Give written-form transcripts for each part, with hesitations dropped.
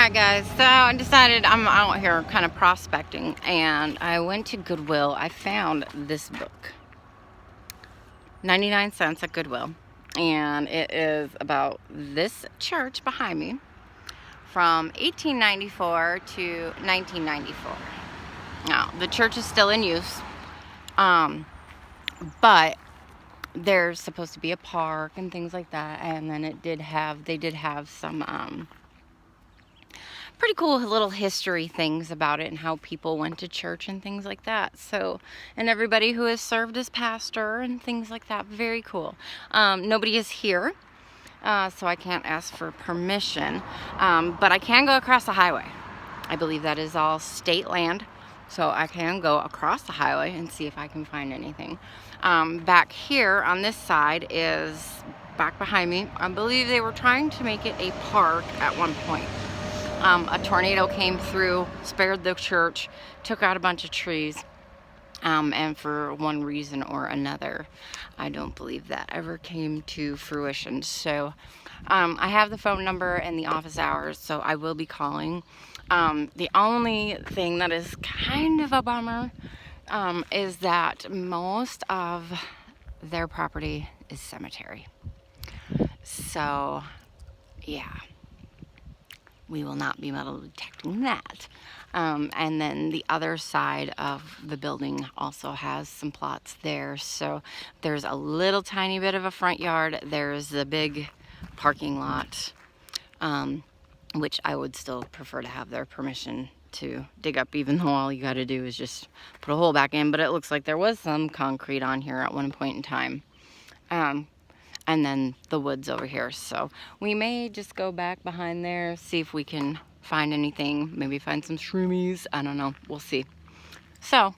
Alright guys, so I decided I'm out here kind of prospecting, and I went to Goodwill. I found this book, 99 cents at Goodwill, and it is about this church behind me from 1894 to 1994. Now, the church is still in use, but there's supposed to be a park and things like that, and then they did have some pretty cool little history things about it and how people went to church and things like that. So, and everybody who has served as pastor and things like that, very cool. Nobody is here, so I can't ask for permission, but I can go across the highway. I believe that is all state land, so I can go across the highway and see if I can find anything. Back here on this side is, back behind me, I believe they were trying to make it a park at one point. A tornado came through, spared the church, took out a bunch of trees, and for one reason or another, I don't believe that ever came to fruition. So I have the phone number and the office hours, so I will be calling. The only thing that is kind of a bummer is that most of their property is cemetery. So yeah, we will not be metal detecting that. And then the other side of the building also has some plots there. So there's a little tiny bit of a front yard. There's the big parking lot, which I would still prefer to have their permission to dig up, even though all you got to do is just put a hole back in. But it looks like there was some concrete on here at one point in time. And then the woods over here. So we may just go back behind there, see if we can find anything, maybe find some shroomies. I don't know, we'll see. So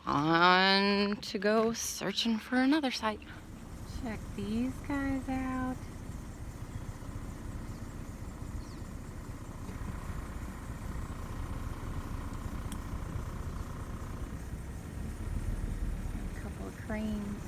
on to go searching for another site. Check these guys out. A couple of cranes.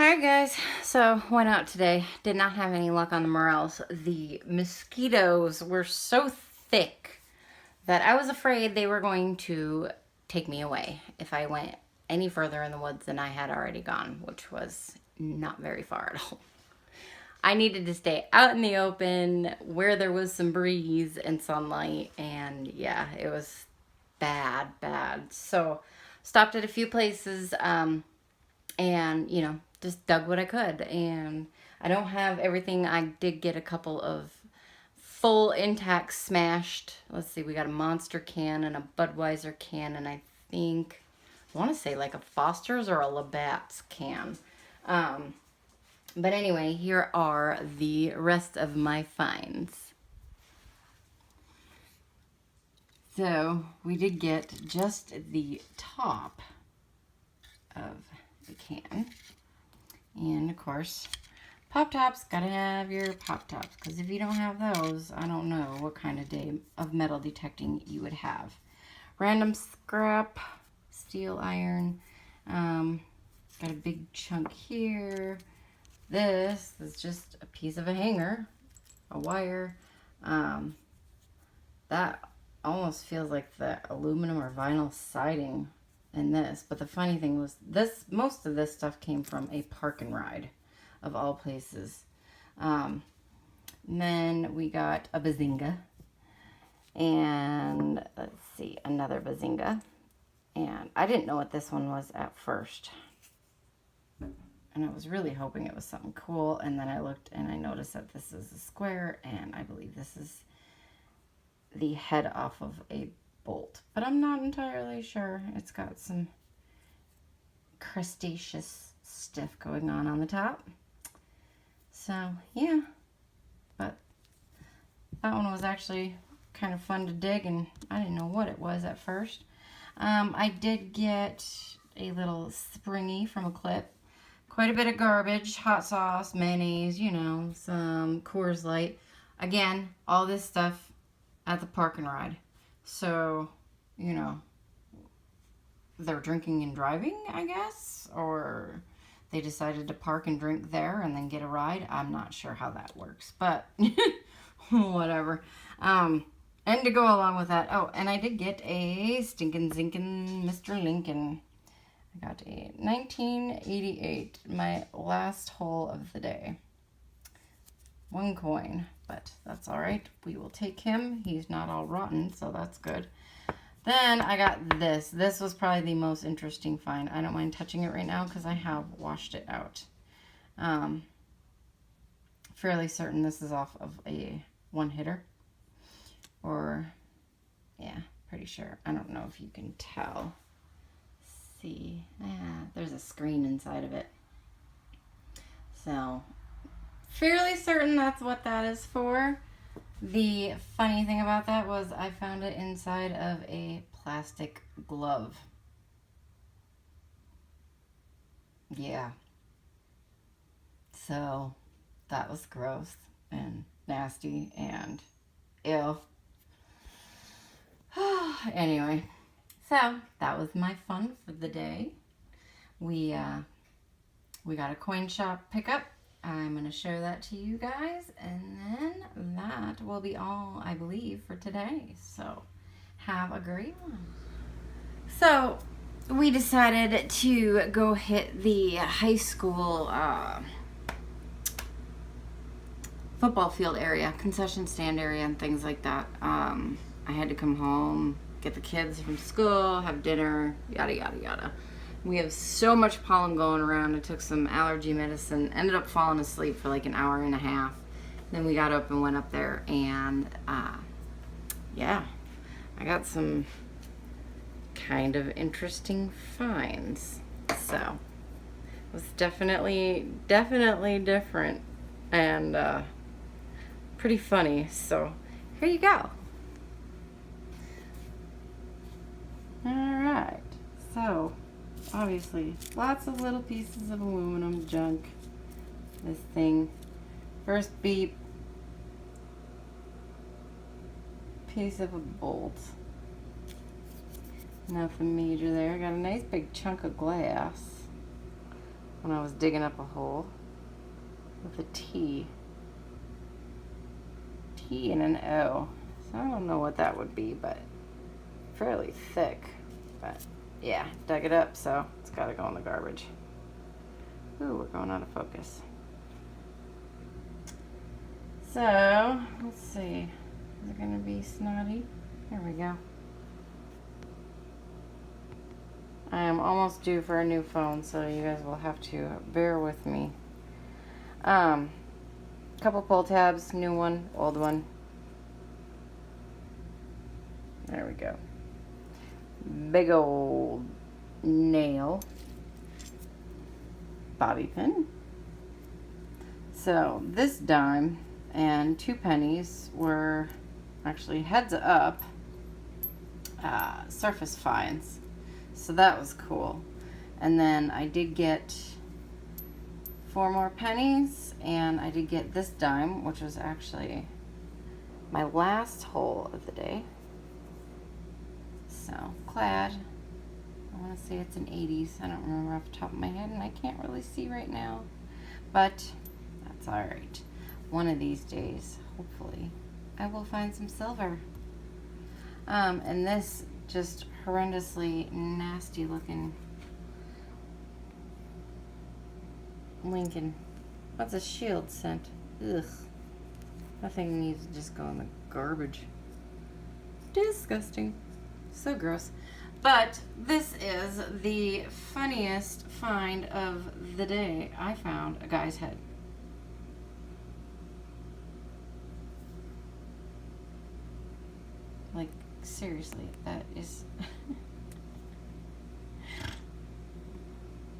Alright guys, so went out today. Did not have any luck on the morels. The mosquitoes were so thick that I was afraid they were going to take me away if I went any further in the woods than I had already gone, which was not very far at all. I needed to stay out in the open where there was some breeze and sunlight, and yeah, it was bad. So stopped at a few places, and you know, just dug what I could. And I don't have everything. I did get a couple of full intact smashed. Let's see, we got a Monster can and a Budweiser can, and I think, I want to say like a Foster's or a Labatt's can. But anyway, here are the rest of my finds. So we did get just the top of the can. And of course, Pop Tops, gotta have your Pop Tops, because if you don't have those, I don't know what kind of day of metal detecting you would have. Random scrap, steel iron, got a big chunk here. This is just a piece of a hanger, a wire. That almost feels like the aluminum or vinyl siding in this, but the funny thing was most of this stuff came from a park and ride of all places. And then we got a Bazinga, and let's see, another Bazinga, and I didn't know what this one was at first, and I was really hoping it was something cool, and then I looked and I noticed that this is a square, and I believe this is the head off of a bolt, but I'm not entirely sure. It's got some crustaceous stuff going on the top. So yeah, but that one was actually kind of fun to dig, and I didn't know what it was at first. I did get a little springy from a clip. Quite a bit of garbage, hot sauce, mayonnaise, you know, some Coors Light. Again, all this stuff at the park and ride. So, you know, they're drinking and driving, I guess, or they decided to park and drink there and then get a ride. I'm not sure how that works, but whatever. And to go along with that, oh, and I did get a stinkin' zinkin' Mr. Lincoln. I got a 1988, my last hole of the day. 1 coin, but that's all right. We will take him. He's not all rotten, so that's good. Then I got this. This was probably the most interesting find. I don't mind touching it right now because I have washed it out. Fairly certain this is off of a one-hitter. Or, yeah, pretty sure. I don't know if you can tell. See, there's a screen inside of it. So, fairly certain that's what that is for. The funny thing about that was I found it inside of a plastic glove. Yeah. So, that was gross and nasty and ew. Anyway, so that was my fun for the day. We got a coin shop pickup. I'm going to show that to you guys, and then that will be all, I believe, for today. So have a great one. So we decided to go hit the high school football field area, concession stand area, and things like that. I had to come home, get the kids from school, have dinner, yada, yada, yada. We have so much pollen going around. I took some allergy medicine, ended up falling asleep for like an hour and a half. Then we got up and went up there, and yeah, I got some kind of interesting finds. So it was definitely different and pretty funny. So here you go. Alright, so obviously lots of little pieces of aluminum junk. This thing, first beep, piece of a bolt, nothing major there. Got a nice big chunk of glass when I was digging up a hole with a T and an O. So I don't know what that would be, but fairly thick. But yeah, dug it up, so it's got to go in the garbage. Ooh, we're going out of focus. So let's see, is it gonna be snotty? There we go. I am almost due for a new phone, so you guys will have to bear with me. Couple pull tabs, new one, old one. There we go. Big old nail. Bobby pin. So this dime and 2 pennies were actually heads up surface finds. So that was cool. And then I did get 4 more pennies, and I did get this dime, which was actually my last hole of the day. So, clad. I want to say it's an 80s. I don't remember off the top of my head, and I can't really see right now. But that's alright. One of these days, hopefully, I will find some silver. And this just horrendously nasty looking Lincoln. What's a shield scent? Ugh. That thing needs to just go in the garbage. Disgusting. So gross. But this is the funniest find of the day. I found a guy's head. Like, seriously, that is...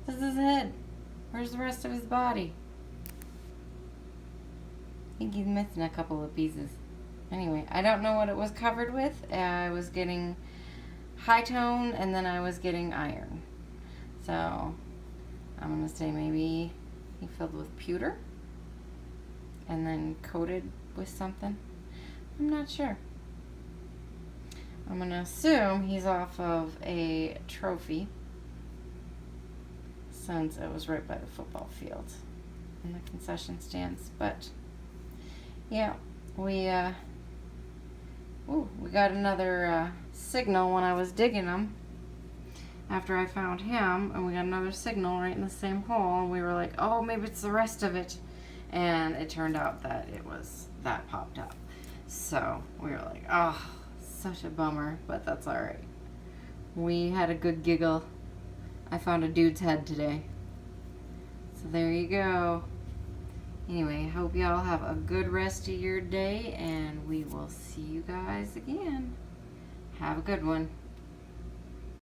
This is his head. Where's the rest of his body? I think he's missing a couple of pieces. Anyway, I don't know what it was covered with. I was getting high tone and then I was getting iron. So I'm going to say maybe he filled with pewter and then coated with something. I'm not sure. I'm going to assume he's off of a trophy since it was right by the football field in the concession stands. But yeah, we got another signal when I was digging them after I found him, and we got another signal right in the same hole, and we were like, oh, maybe it's the rest of it, and it turned out that it was that popped up. So we were like, oh, such a bummer, but that's all right. We had a good giggle. I found a dude's head today. So there you go. Anyway, hope y'all have a good rest of your day, and we will see you guys again. Have a good one.